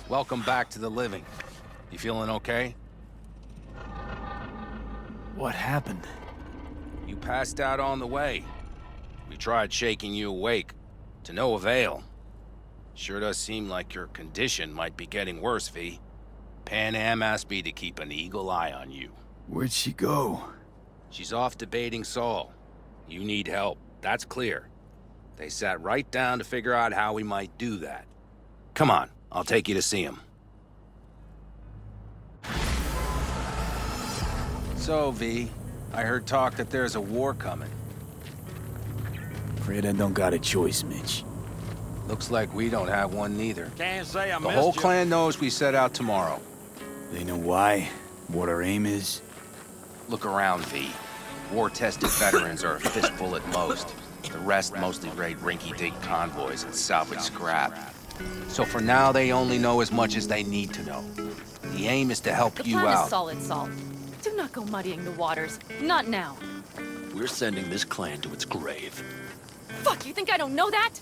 Welcome back to the living. You feeling okay? What happened? You passed out on the way. We tried shaking you awake. To no avail. Sure does seem like your condition might be getting worse, V. Pan Am asked me to keep an eagle eye on you. Where'd she go? She's off debating Saul. You need help, that's clear. They sat right down to figure out how we might do that. Come on, I'll take you to see him. So, V, I heard talk that there's a war coming. Afraid I don't got a choice, Mitch. Looks like we don't have one neither. Can't say I missed The whole you. clan knows we set out tomorrow. They know why? What our aim is? Look around, V. War-tested veterans are a fistful at most. The rest mostly raid rinky-dink convoys and salvage scrap. So for now, they only know as much as they need to know. The aim is to help The you plan out. is solid, Saul. Do not go muddying the waters. Not now. We're sending this clan to its grave. Fuck, you think I don't know that?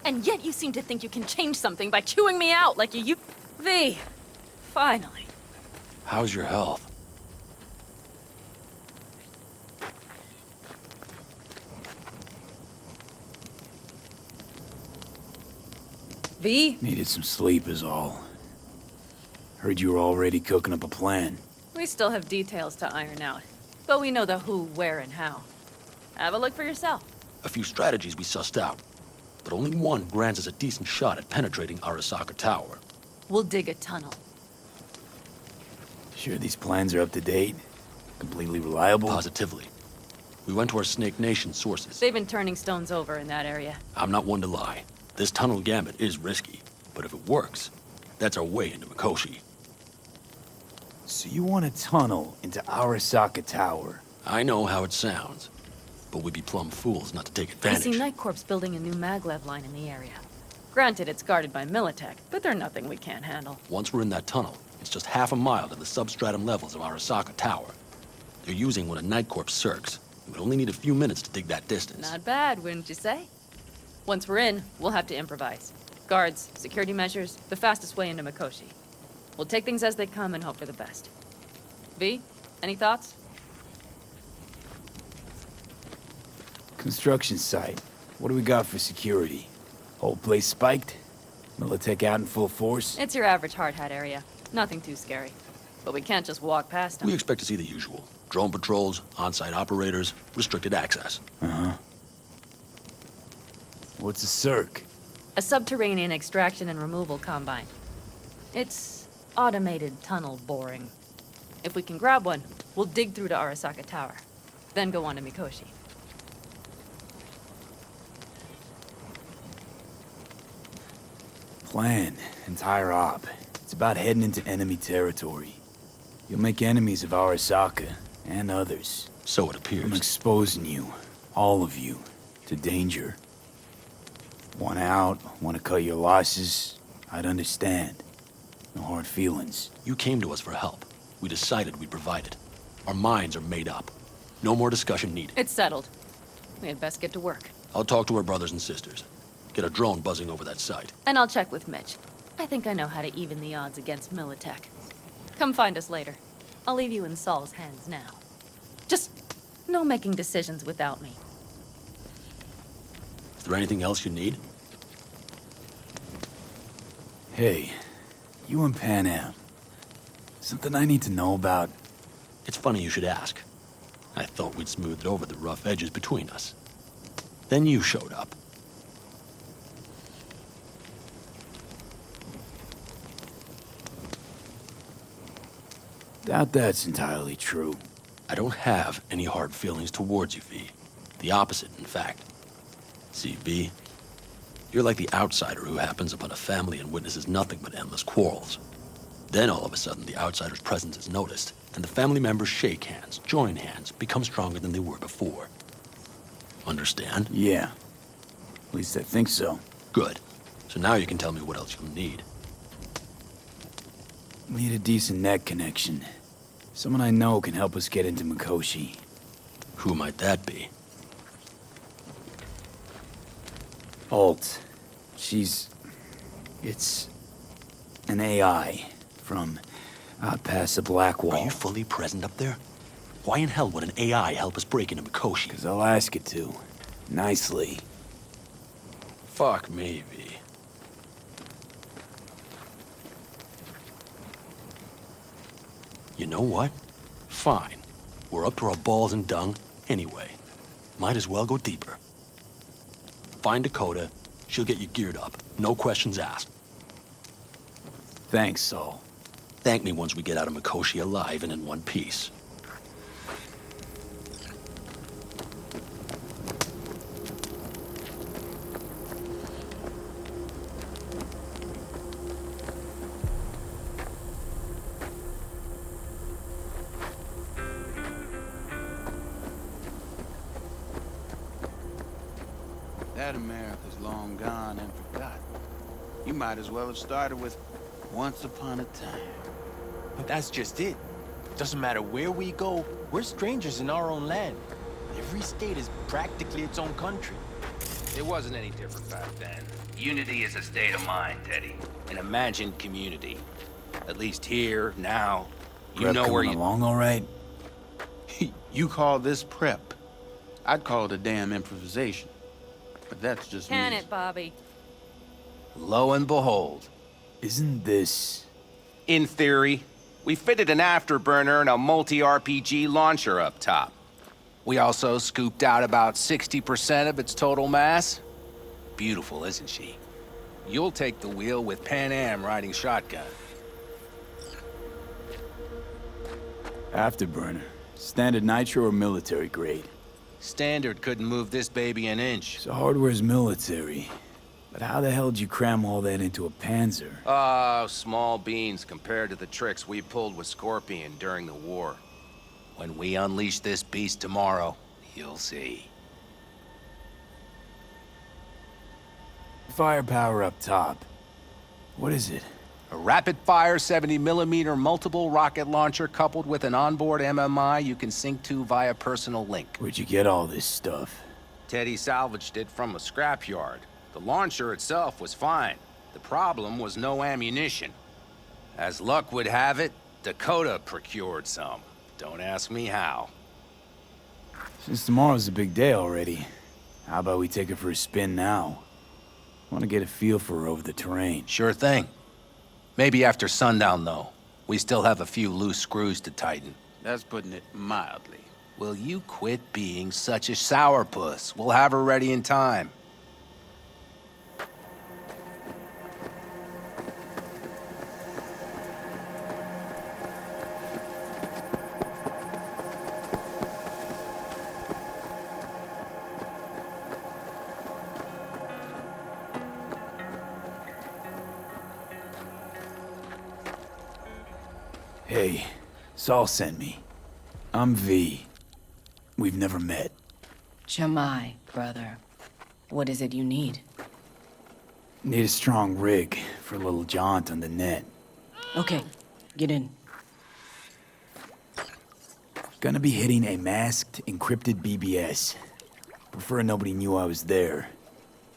And yet you seem to think you can change something by chewing me out like you... V. Finally. How's your health? V? Needed some sleep is all. Heard you were already cooking up a plan. We still have details to iron out. But we know the who, where, and how. Have a look for yourself. A few strategies we sussed out, but only one grants us a decent shot at penetrating Arasaka Tower. We'll dig a tunnel. Sure these plans are up to date? Completely reliable? Positively. We went to our Snake Nation sources. They've been turning stones over in that area. I'm not one to lie. This tunnel gambit is risky, but if it works, that's our way into Mikoshi. So you want a tunnel into Arasaka Tower? I know how it sounds, but we'd be plumb fools not to take I advantage. see Night Corp's building a new maglev line in the area. Granted, it's guarded by Militech, but they're nothing we can't handle. Once we're in that tunnel, it's just half a mile to the substratum levels of Arasaka Tower. They're using one of Night Corp's circs. We would only need a few minutes to dig that distance. Not bad, wouldn't you say? Once we're in, we'll have to improvise. Guards, security measures, the fastest way into Mikoshi. We'll take things as they come and hope for the best. V, any thoughts? Construction site. What do we got for security? Whole place spiked? Militech out in full force? It's your average hard hat area. Nothing too scary. But we can't just walk past them. We expect to see the usual. Drone patrols, on-site operators, restricted access. Uh-huh. What's a circ? A subterranean extraction and removal combine. It's automated tunnel boring. If we can grab one, we'll dig through to Arasaka Tower. Then go on to Mikoshi. Plan. Entire op. It's about heading into enemy territory. You'll make enemies of Arasaka, and others. So it appears. I'm exposing you, all of you, to danger. Want out, want to cut your losses, I'd understand. No hard feelings. You came to us for help. We decided we'd provide it. Our minds are made up. No more discussion needed. It's settled. We had best get to work. I'll talk to our brothers and sisters. Get a drone buzzing over that site. And I'll check with Mitch. I think I know how to even the odds against Militech. Come find us later. I'll leave you in Saul's hands now. Just no making decisions without me. Is there anything else you need? Hey, you and Pan Am. Something I need to know about? It's funny you should ask. I thought we'd smoothed over the rough edges between us. Then you showed up. Doubt that's entirely true. I don't have any hard feelings towards you, V. The opposite, in fact. See, V, you're like the outsider who happens upon a family and witnesses nothing but endless quarrels. Then all of a sudden, the outsider's presence is noticed, and the family members shake hands, join hands, become stronger than they were before. Understand? Yeah. At least I think so. Good. So now you can tell me what else you'll need. Need a decent net connection. Someone I know can help us get into Mikoshi. Who might that be? Alt. It's... An AI from past the Black Wall. Are you fully present up there? Why in hell would an AI help us break into Mikoshi? Because I'll ask it to. Nicely. Fuck me, V. You know what? Fine. We're up to our balls in dung anyway. Might as well go deeper. Find Dakota. She'll get you geared up. No questions asked. Thanks, Saul. Thank me once we get out of Mikoshi alive and in one piece. That America's long gone and forgotten. You might as well have started with Once Upon a Time. But that's just it. Doesn't matter where we go, we're strangers in our own land. Every state is practically its own country. It wasn't any different back then. Unity is a state of mind, Teddy. An imagined community. At least here, now. You Prep know where coming you... along all right? You call this prep. I'd call it a damn improvisation. But that's just Can me. it, Bobby? Lo and behold. Isn't this... In theory, we fitted an afterburner and a multi-RPG launcher up top. We also scooped out about 60% of its total mass. Beautiful, isn't she? You'll take the wheel with Pan Am riding shotgun. Afterburner. Standard nitro or military grade? Standard couldn't move this baby an inch. So hardware's military. But how the hell did you cram all that into a Panzer? Oh, small beans compared to the tricks we pulled with Scorpion during the war. When we unleash this beast tomorrow, you'll see. Firepower up top. What is it? A rapid-fire 70mm multiple rocket launcher coupled with an onboard MMI you can sync to via personal link. Where'd you get all this stuff? Teddy salvaged it from a scrapyard. The launcher itself was fine. The problem was no ammunition. As luck would have it, Dakota procured some. Don't ask me how. Since tomorrow's a big day already, how about we take her for a spin now? Want to get a feel for her over the terrain. Sure thing. Maybe after sundown, though. We still have a few loose screws to tighten. That's putting it mildly. Will you quit being such a sourpuss? We'll have her ready in time. Hey, Saul sent me. I'm V. We've never met. Jamai, brother. What is it you need? Need a strong rig for a little jaunt on the net. Okay, get in. Gonna be hitting a masked, encrypted BBS. Prefer nobody knew I was there.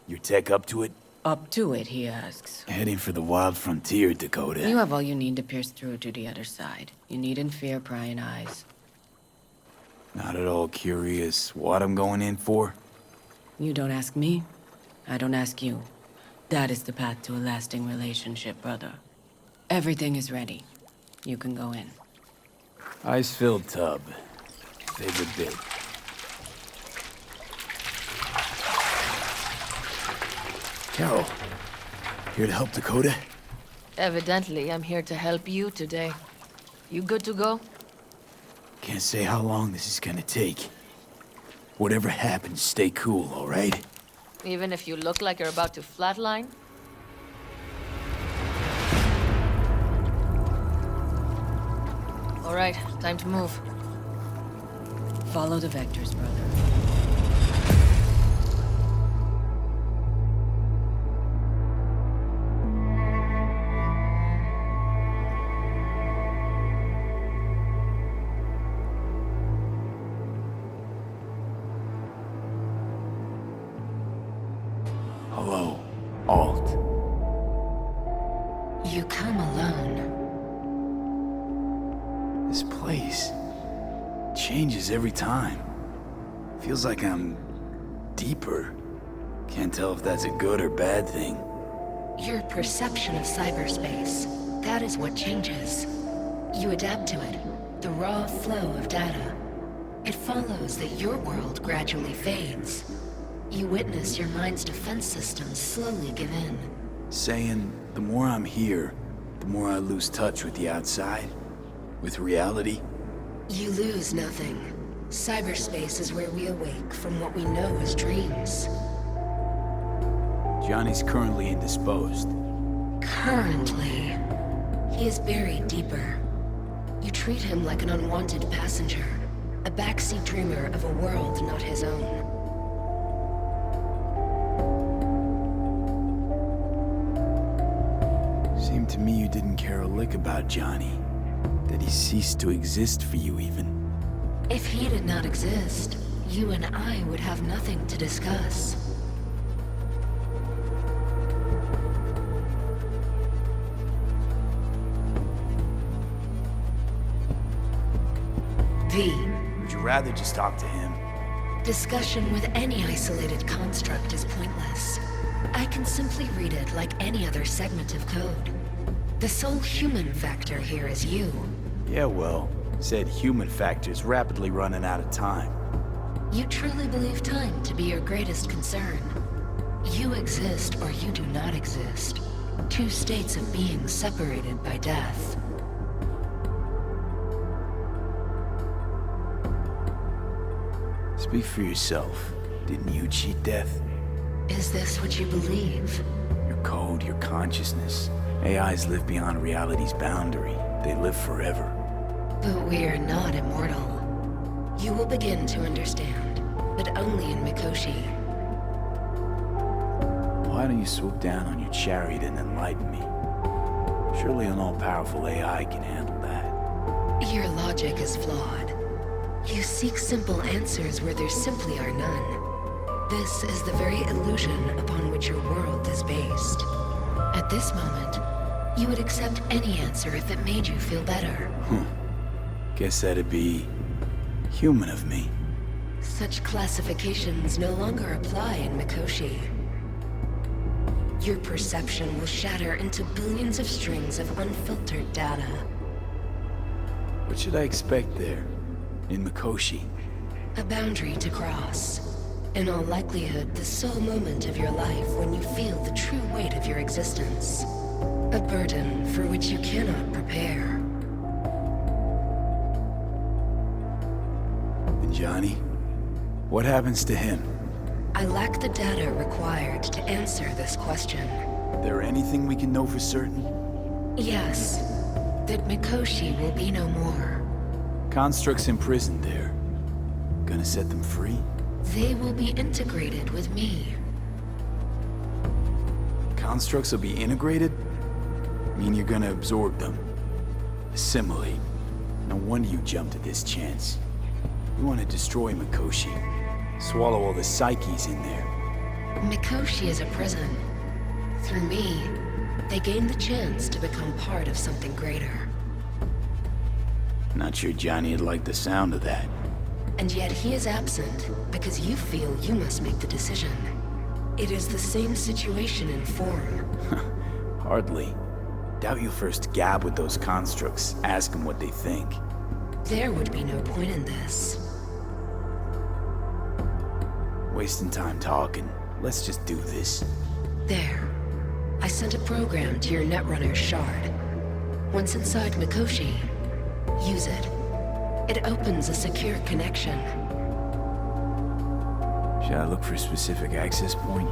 Your tech up to it? Up to it, he asks. Heading for the wild frontier, Dakota. You have all you need to pierce through to the other side. You needn't fear prying eyes. Not at all curious what I'm going in for? You don't ask me, I don't ask you. That is the path to a lasting relationship, brother. Everything is ready. You can go in. Ice-filled tub. Favorite bit. Carol, here to help Dakota? Evidently, I'm here to help you today. You good to go? Can't say how long this is gonna take. Whatever happens, stay cool, all right? Even if you look like you're about to flatline? All right, time to move. Follow the vectors, brother. Hello, Alt. You come This place changes every time. Feels like I'm deeper. Can't tell if that's a good or bad thing. Your perception of cyberspace, that is what changes. You adapt to it, the raw flow of data. It follows that your world gradually fades. You witness your mind's defense systems slowly give in. Saying the more I'm here, the more I lose touch with the outside, with reality. You lose nothing. Cyberspace is where we awake from what we know as dreams. Johnny's currently indisposed. Currently. He is buried deeper. You treat him like an unwanted passenger, a backseat dreamer of a world not his own. Seemed to me you didn't care a lick about Johnny. That he ceased to exist for you even. If he did not exist, you and I would have nothing to discuss. V. Would you rather just talk to him? Discussion with any isolated construct is pointless. I can simply read it like any other segment of code. The sole human factor here is you. Yeah, well, said human factor's rapidly running out of time. You truly believe time to be your greatest concern. You exist or you do not exist. Two states of being separated by death. Speak for yourself. Didn't you cheat death? Is this what you believe? Your code, your consciousness. AIs live beyond reality's boundary. They live forever. But we are not immortal. You will begin to understand, but only in Mikoshi. Why don't you swoop down on your chariot and enlighten me? Surely an all-powerful AI can handle that. Your logic is flawed. You seek simple answers where there simply are none. This is the very illusion upon which your world is based. At this moment, you would accept any answer if it made you feel better. Guess that'd be human of me. Such classifications no longer apply in Mikoshi. Your perception will shatter into billions of strings of unfiltered data. What should I expect there, in Mikoshi? A boundary to cross. In all likelihood, the sole moment of your life when you feel the true weight of your existence. A burden for which you cannot prepare. And Johnny? What happens to him? I lack the data required to answer this question. There anything we can know for certain? Yes. That Mikoshi will be no more. Constructs imprisoned there. Gonna set them free? They will be integrated with me. Constructs will be integrated? Mean you're gonna absorb them? Assimilate. No wonder you jumped at this chance. You want to destroy Mikoshi. Swallow all the psyches in there. Mikoshi is a prison. Through me, they gain the chance to become part of something greater. Not sure Johnny'd like the sound of that. And yet he is absent because you feel you must make the decision. It is the same situation in form. Hardly. Doubt you'll first gab with those constructs, ask them what they think. There would be no point in this. Wasting time talking. Let's just do this. There. I sent a program to your Netrunner's shard. Once inside Mikoshi, use it. It opens a secure connection. Should I look for a specific access point?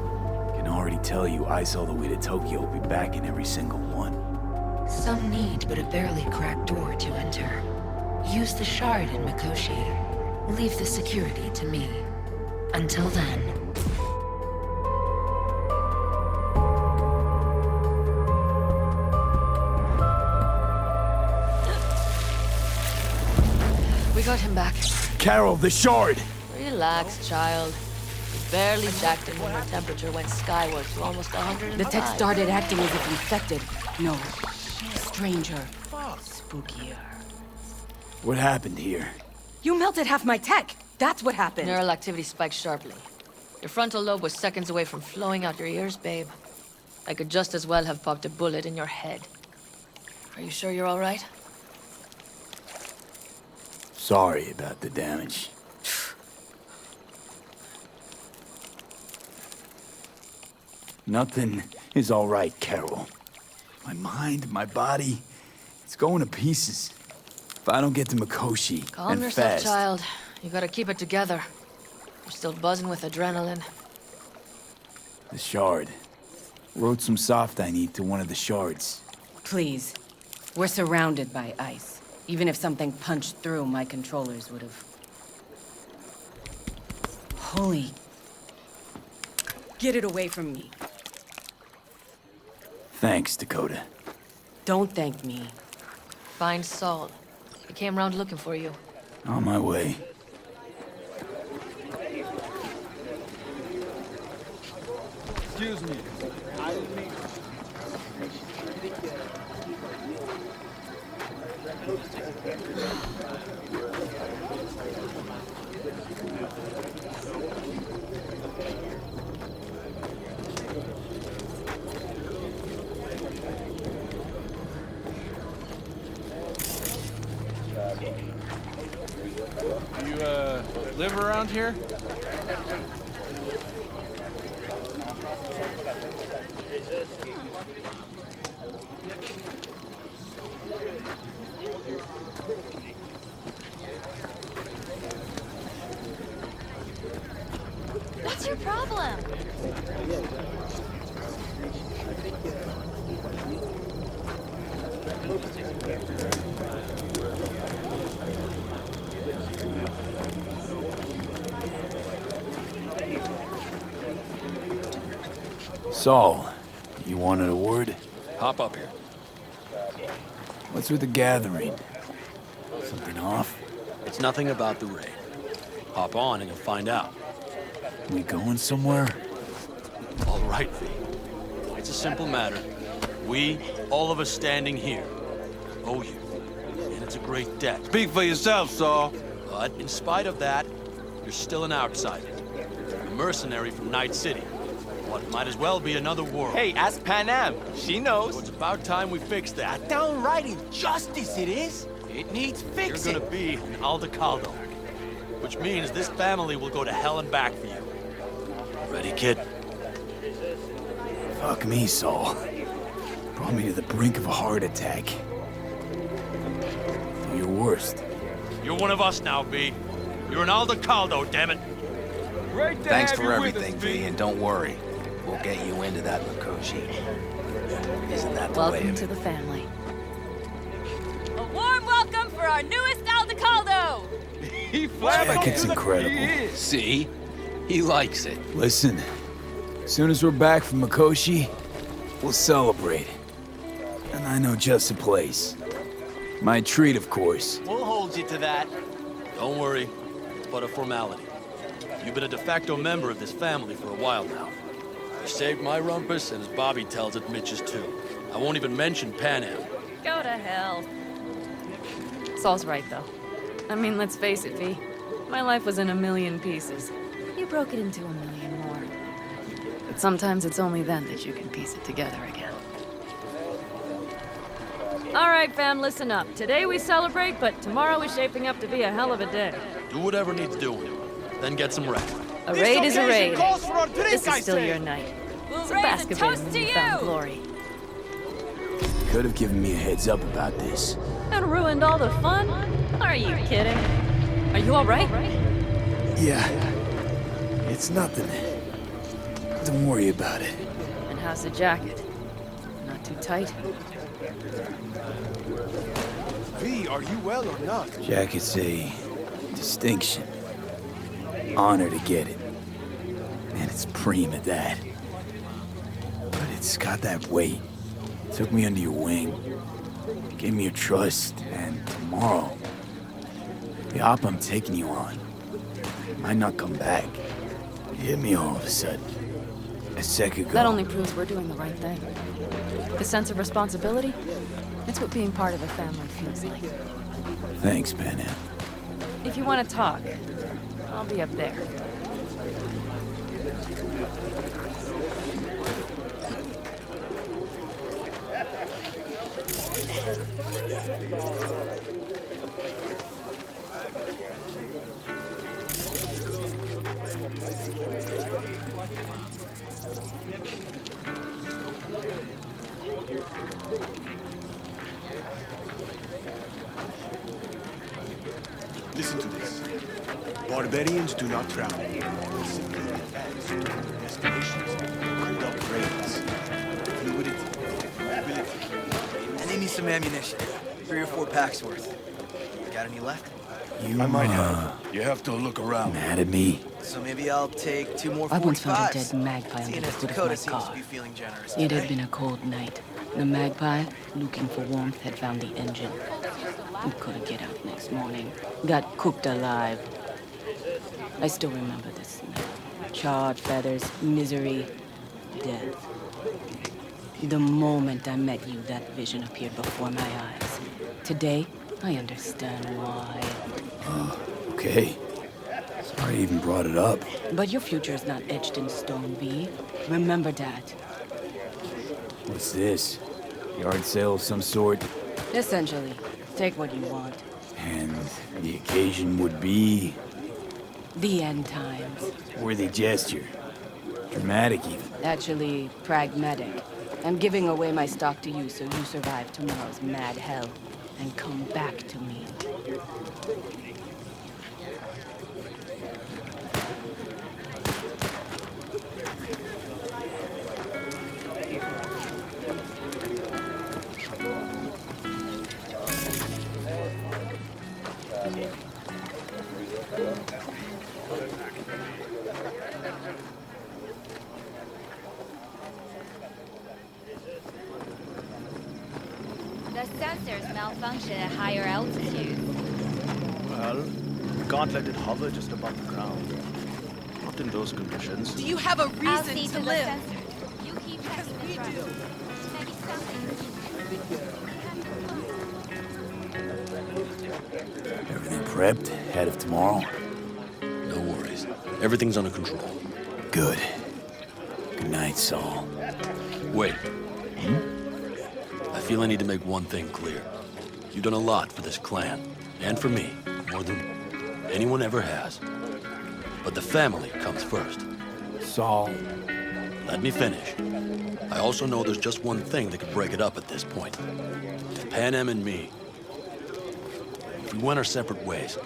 Can already tell you ice all the way to Tokyo will be back in every single one. Some need but a barely cracked door to enter. Use the shard in Mikoshi. Leave the security to me. Until then... We got him back. Carol, the shard! Relax, child. We barely jacked him when our temperature went skyward to almost 105. The tech started acting as if infected. No, stranger. Spookier. What happened here? You melted half my tech! That's what happened! Neural activity spiked sharply. Your frontal lobe was seconds away from flowing out your ears, babe. I could just as well have popped a bullet in your head. Are you sure you're all right? Sorry about the damage. Nothing is all right, Carol. My mind, my body, it's going to pieces. If I don't get to Mikoshi, Calm and yourself, fast, child. You gotta keep it together. You're still buzzing with adrenaline. the shard. Wrote some soft I need to one of the shards. Please. We're surrounded by ice. Even if something punched through, my controllers would have... Holy... Get it away from me. Thanks, Dakota. Don't thank me. Find Saul. He came round looking for you. On my way. Excuse me. You, live around here? What's your problem? Saul, you wanted a word? Hop up here. What's with the gathering? Something off? It's nothing about the raid. Hop on and you'll find out. We going somewhere? All right, V. It's a simple matter. We, all of us standing here, owe you. And it's a great debt. Speak for yourself, Saul. But in spite of that, you're still an outsider. A mercenary from Night City. What might as well be another world. Hey, ask Panam. She knows. So it's about time we fix that. Downright injustice it is. It needs fixing. You're gonna be an Aldecaldo. Which means this family will go to hell and back for you. Ready, kid? Fuck me, Saul. Brought me to the brink of a heart attack. Do your worst. You're one of us now, V. You're an Aldecaldo, damn it. Great to Thanks have for you with everything, us, V, and don't worry. We'll get you into that Mikoshi. Isn't that the way Welcome of to it? the family. A warm welcome for our newest Aldecaldo! He Jacket's incredible. See? He likes it. Listen, as soon as we're back from Mikoshi, we'll celebrate. And I know just a place. My treat, of course. We'll hold you to that. Don't worry. It's but a formality. You've been a de facto member of this family for a while now. You saved my rumpus, and as Bobby tells it, Mitch's too. I won't even mention Panam. Go to hell. Saul's right, though. I mean, let's face it, V. My life was in a million pieces. You broke it into a million more. But sometimes it's only then that you can piece it together again. All right, fam, listen up. Today we celebrate, but tomorrow is shaping up to be a hell of a day. Do whatever needs doing. Then get some rest. A raid is a raid. Calls for a drink, This I is still say. your night. We'll So raise bask a a bit toast in to newfound you! glory. Could have given me a heads up about this. And ruined all the fun? Are you kidding? Are you all right? Yeah, it's nothing. Don't worry about it. And how's the jacket? Not too tight? V, are you well or not? Jacket's a distinction. Honor to get it. And it's preem at that. But it's got that weight. Took me under your wing. Gave me your trust. And tomorrow, the op I'm taking you on might not come back. It hit me all of a sudden. A sec ago. That only proves we're doing the right thing. The sense of responsibility? It's what being part of a family feels like. Thanks, Panam. If you want to talk, I'll be up there. Listen to this. Barbarians do not travel. They simply advance to their destinations, conduct raids. Fluidity, mobility. And they need some ammunition. 3 or 4 packs worth. Got any left? You, I might have. You have to look around. mad at me? So maybe I'll take 2 more 45s. I once found a dead magpie under Seeing the as foot of Dakota my seems to car. be feeling generous It today. had been a cold night. The magpie, looking for warmth, had found the engine. We couldn't get out next morning. Got cooked alive. I still remember the smell. Charred feathers, misery, death. The moment I met you, that vision appeared before my eyes. Today, I understand why. Okay. Sorry I even brought it up. But your future is not etched in stone, V. Remember that. What's this? Yard sale of some sort? Essentially, take what you want. And the occasion would be... The end times. worthy gesture. Dramatic even. Actually, pragmatic. I'm giving away my stock to you so you survive tomorrow's mad hell and come back to me. The sensors malfunction at higher altitudes. Well, we can't let it hover just above the ground. Not in those conditions. Do you have a I'll reason see to to the live? sensors. You keep checking the throttle. Maybe something. Everything prepped? Ahead of tomorrow? No worries. Everything's under control. Good. Good night, Saul. Wait. I feel I need to make one thing clear. You've done a lot for this clan, and for me, more than anyone ever has. But the family comes first. Saul. Let me finish. I also know there's just one thing that could break it up at this point. If Panam and me, if we went our separate ways,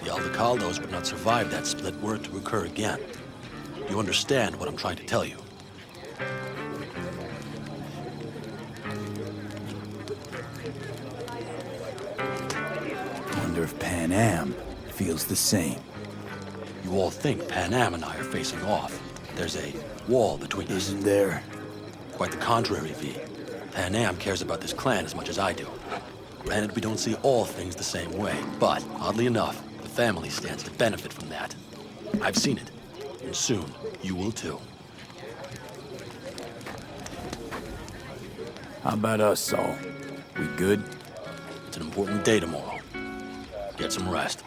the Aldecaldos would not survive that split were it to occur again. You understand what I'm trying to tell you? Wonder if Panam feels the same. You all think Panam and I are facing off. There's a wall between us. Isn't there? Quite the contrary, V. Panam cares about this clan as much as I do. Granted, we don't see all things the same way, but oddly enough, the family stands to benefit from that. I've seen it, and soon you will too. How about us, Saul? We good? It's an important day tomorrow. Get some rest.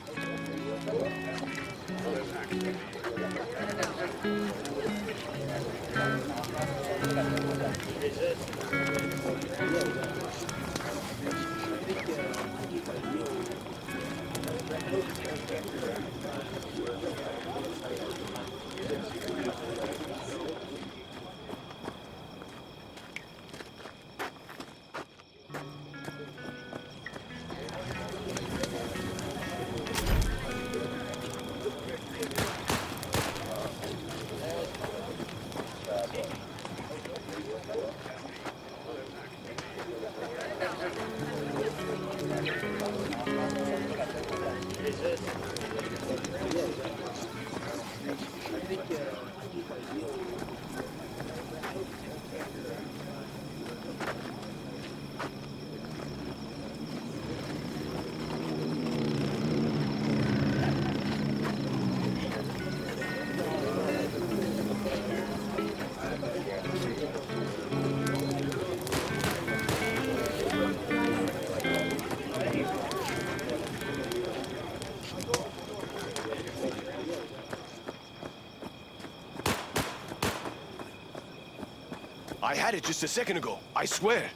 I had it just a second ago, I swear.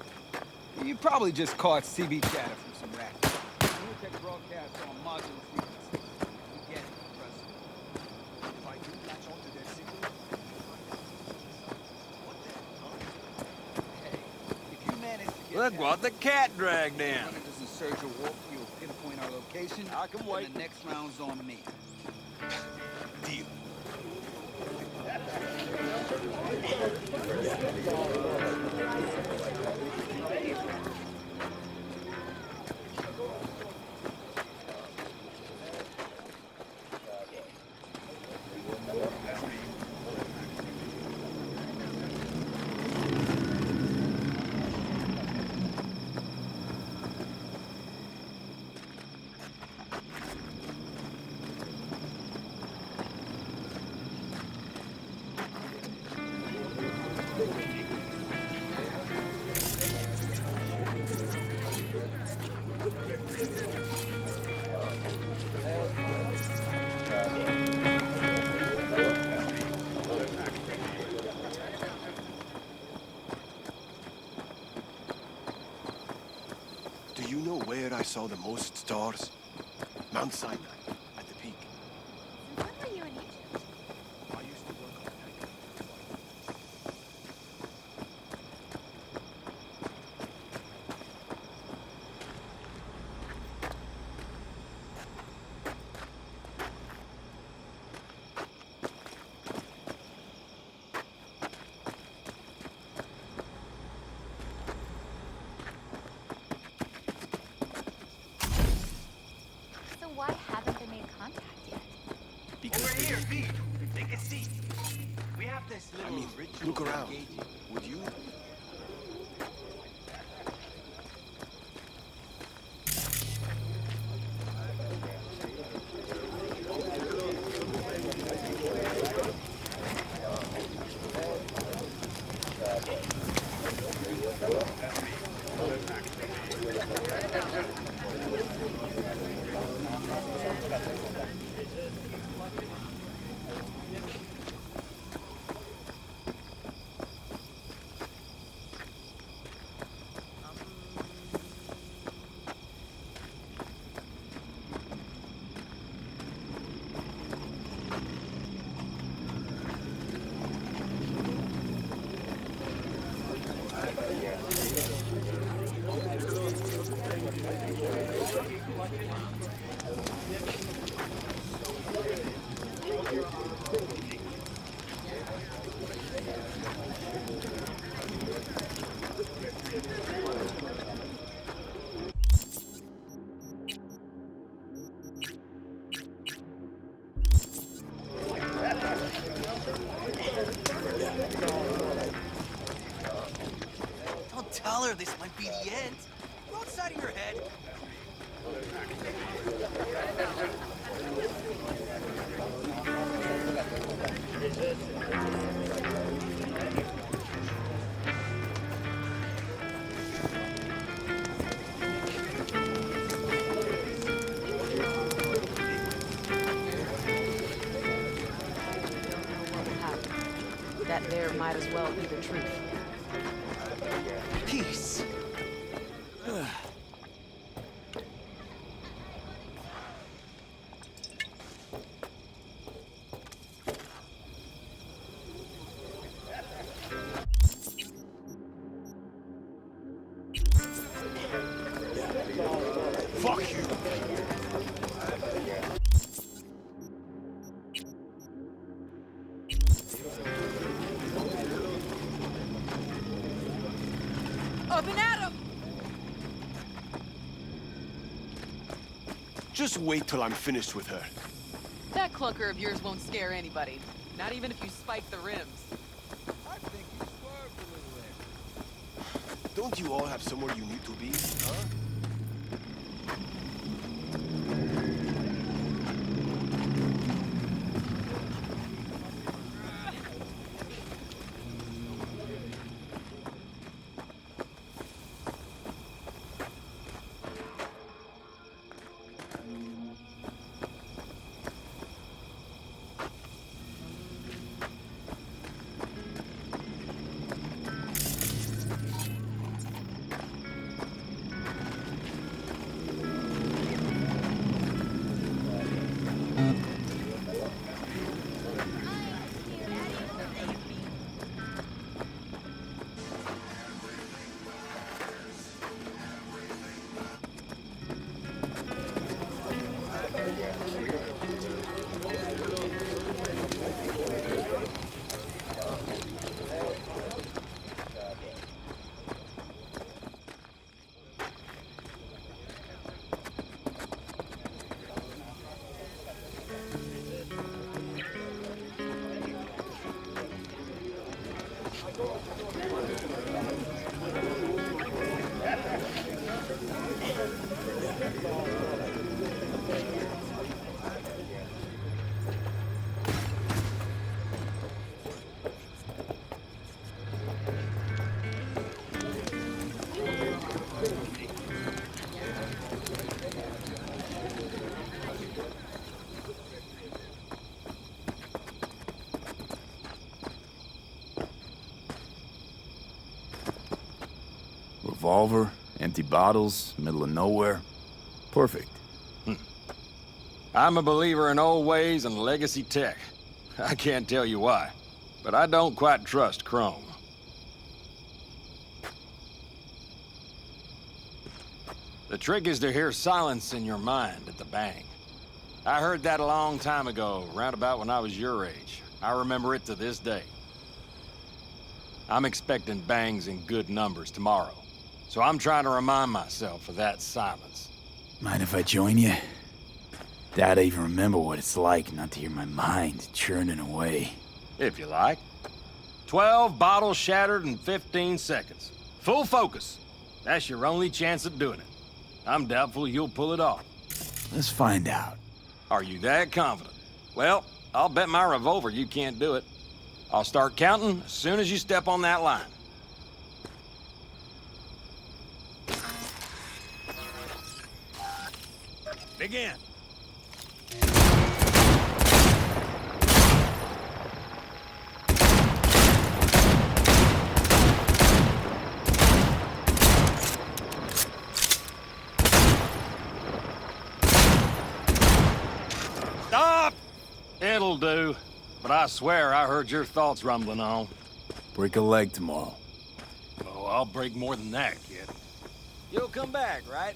You probably just caught CB chatter from some rat. Tech broadcast on modular frequency. We get it, Professor. If I do latch onto that signal... What the hell? Hey, if you manage to get Look what the cat dragged in. run into some Sergio Wolf, you'll pinpoint our location. I can wait. And the next round's on me. Deal. Do you know where I saw the most stars? Mount Sinai, at the peak. When were you in Egypt? I used to work on the night. So why haven't they made contact yet? Because Over here, V. Take a seat. We have this I little mean, ritual look around. engaging. Would you? Don't tell her this might be the end. Go outside of your head. That there might as well be the truth. Peace. Fuck you! Up and at 'em! Just wait till I'm finished with her. That clunker of yours won't scare anybody. Not even if you spike the rims. I think you swerved a little there. Don't you all have somewhere you need to be, huh? Revolver, empty bottles, middle of nowhere. Perfect. I'm a believer in old ways and legacy tech. I can't tell you why, but I don't quite trust Chrome. The trick is to hear silence in your mind at the bang. I heard that a long time ago, round about when I was your age. I remember it to this day. I'm expecting bangs in good numbers tomorrow, so I'm trying to remind myself of that silence. Mind if I join you? Doubt I even remember what it's like not to hear my mind churning away. If you like. 12 bottles shattered in 15 seconds. Full focus. That's your only chance at doing it. I'm doubtful you'll pull it off. Let's find out. Are you that confident? Well, I'll bet my revolver you can't do it. I'll start counting as soon as you step on that line. Begin. Stop! It'll do. But I swear I heard your thoughts rumbling on. Break a leg tomorrow. Oh, I'll break more than that, kid. You'll come back, right?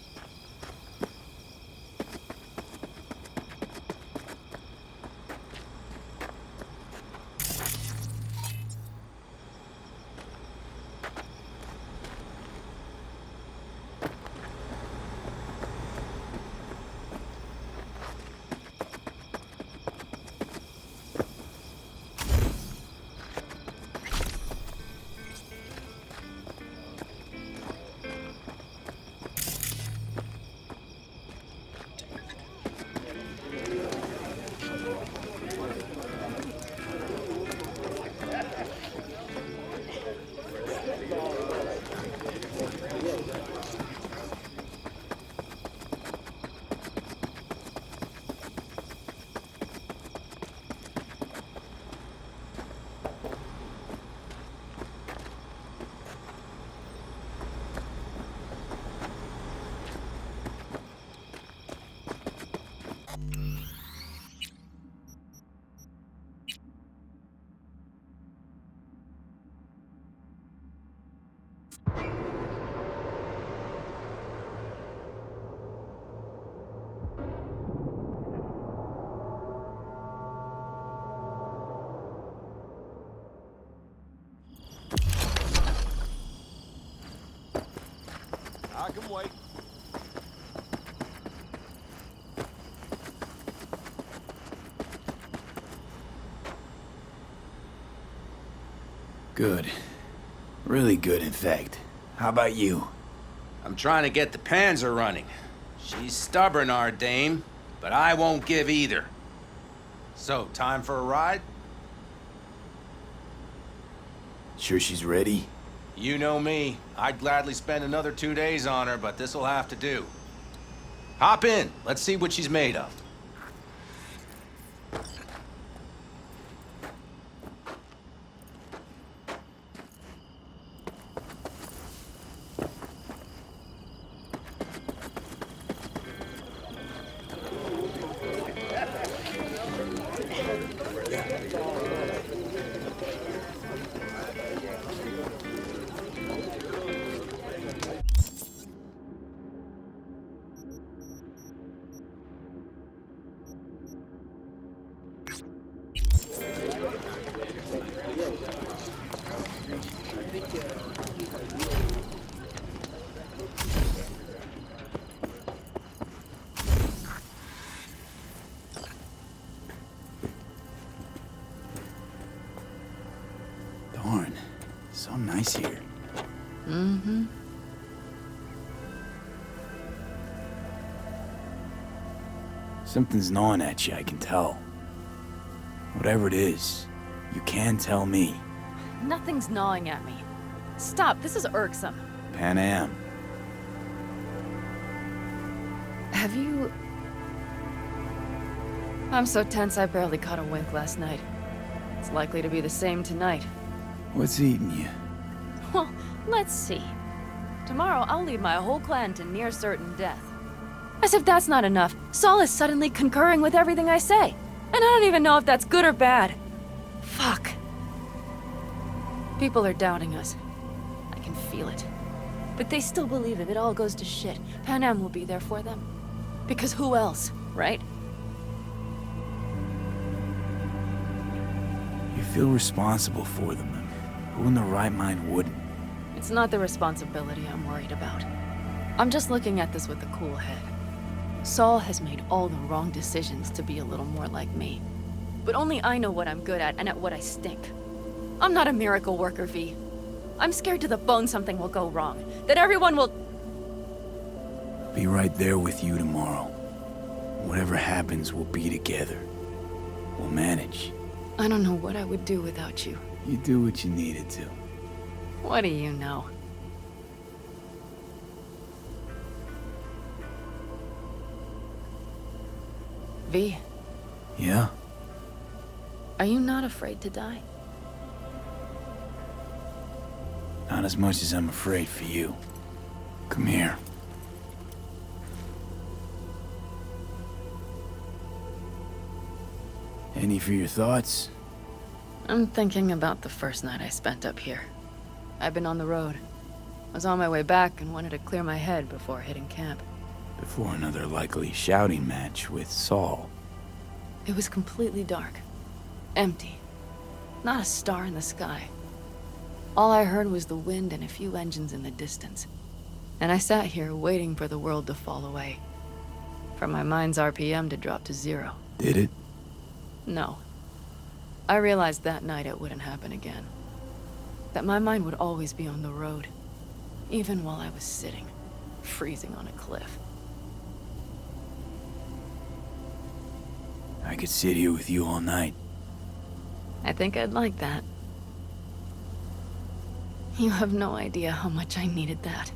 I can wait. Good. Really good, in fact. How about you? I'm trying to get the Panzer running. She's stubborn, our dame, but I won't give either. So, time for a ride? Sure she's ready? You know me. I'd gladly spend another 2 days on her, but this'll have to do. Hop in. Let's see what she's made of. Darn, so nice here. Mm-hmm. Something's gnawing at you, I can tell. Whatever it is, you can tell me. Nothing's gnawing at me. Stop, this is irksome. Pan Am. Have you... I'm so tense I barely caught a wink last night. It's likely to be the same tonight. What's eating you? Well, let's see. Tomorrow I'll lead my whole clan to near certain death. As if that's not enough, Saul is suddenly concurring with everything I say. And I don't even know if that's good or bad. Fuck. People are doubting us. I can feel it. But they still believe if it all goes to shit, Pan Am will be there for them. Because who else, right? You feel responsible for them. Who in their right mind wouldn't? It's not the responsibility I'm worried about. I'm just looking at this with a cool head. Saul has made all the wrong decisions to be a little more like me. But only I know what I'm good at and at what I stink. I'm not a miracle worker, V. I'm scared to the bone something will go wrong. That everyone will... Be right there with you tomorrow. Whatever happens, we'll be together. We'll manage. I don't know what I would do without you. You do what you needed to. What do you know? V, Yeah? are you not afraid to die? Not as much as I'm afraid for you. Come here. Any for your thoughts? I'm thinking about the first night I spent up here. I've been on the road. I was on my way back and wanted to clear my head before hitting camp. Before another likely shouting match with Saul. It was completely dark. Empty. Not a star in the sky. All I heard was the wind and a few engines in the distance. And I sat here waiting for the world to fall away. For my mind's RPM to drop to 0. Did it? No. I realized that night it wouldn't happen again. That my mind would always be on the road. Even while I was sitting, freezing on a cliff. I could sit here with you all night. I think I'd like that. You have no idea how much I needed that.